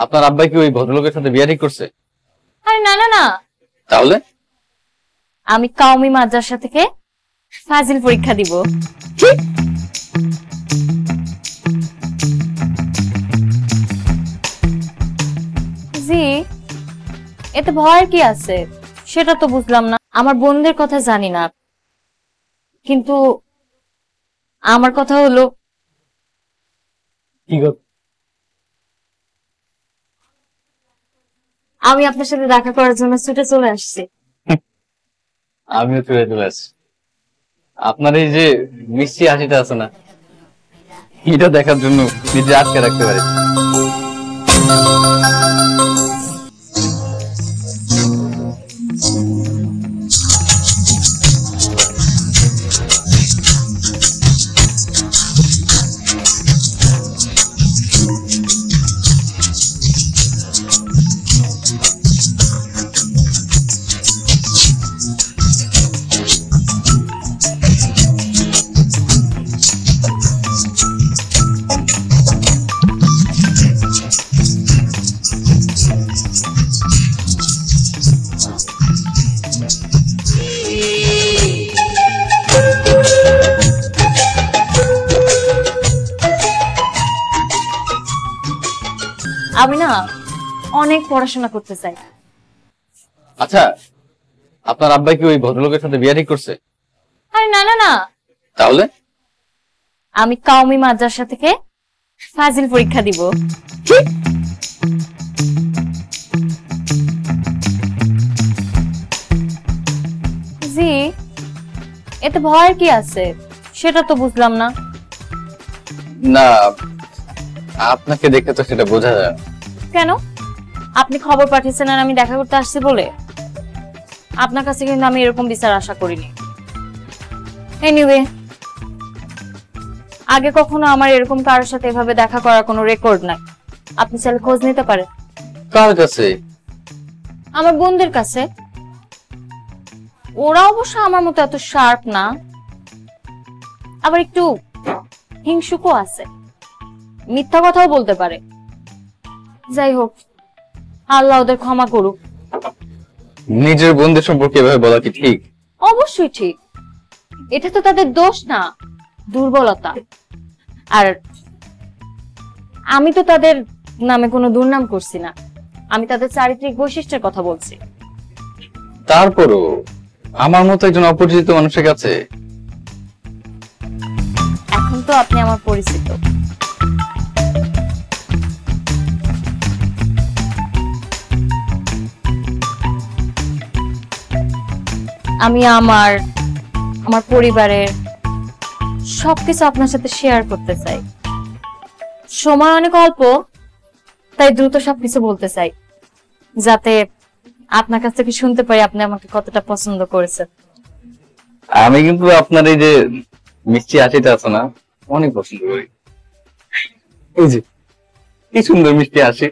আপনার আব্বাই কি ওই ভদ্রলোকের সাথে বিয়ে ঠিক করছে? আরে না না না, তাহলে আমি কওমি মাদ্রাসা থেকে ফাজিল পরীক্ষা দিব। জি, এতে ভয়ের কি আছে সেটা তো বুঝলাম না। আমার বোনদের কথা জানি না, কিন্তু আমার কথা হলো কি কথা? আমি আপনার সাথে দেখা করার জন্য ছুটে চলে আসছি। আমিও চলে আসছি। আপনার এই যে মিষ্টি হাসিটা আছে না, এটা দেখার জন্য নিজে আটকে রাখতে পারি। আমি না অনেক পড়াশোনা করতে চাই। আচ্ছা, আপনার আব্বাই কি ওই ভদ্রলোকের সাথে বিয়ে ঠিক করছে? আরে না না না, তাহলে আমি কওমি মাদ্রাসা থেকে ফাজিল পরীক্ষা দিব। জি, এতে ভয়ের কি আছে সেটা তো বুঝলাম না। না, আপনাকে দেখে তো সেটা বোঝা যায়। কেন? আপনি খবর পাঠিয়েছেন আর আমি দেখা করতে আসছি বলে? আপনার কাছে কিন্তু আমি এরকম বিচার আশা করিনি। এনিওয়ে, আগে কখনো আমার এরকম কারোর সাথে এভাবে দেখা করার কোনো রেকর্ড নাই। আপনি চাইলে খোঁজ নিতে পারেন। কার কাছে? আমার বোনদের কাছে। ওরা অবশ্য আমার মতো এত শার্প না, আবার একটু হিংসুকও আছে, মিথ্যা কথাও বলতে পারে। যাই হোক, আল্লাহ ওদের ক্ষমা করুক। নিজের বোনদের সম্পর্কে এভাবে বলা কি ঠিক? অবশ্যই ঠিক, এটা তো তাদের দোষ না, দুর্বলতা। আর আমি তো তাদের নামে কোনো দুর্নাম করছি না, আমি তাদের চারিত্রিক বৈশিষ্ট্যের কথা বলছি। তারপরও আমার মতো একজন অপরিচিত মানুষের কাছে এখন তো আপনি আমার পরিচিত। আমি আমার পরিবারের সবকিছু আপনার সাথে শেয়ার করতে চাই। সময় অনেক অল্প, তাই দ্রুত সবকিছু বলতে চাই, যাতে আপনার কাছ থেকে শুনতে পারি আপনি আমাকে কতটা পছন্দ করেছেন। আমি কিন্তু আপনার এই যে মিষ্টি হাসিটা আছে না, অনেক পছন্দ করি। এই যে কি সুন্দর মিষ্টি হাসি।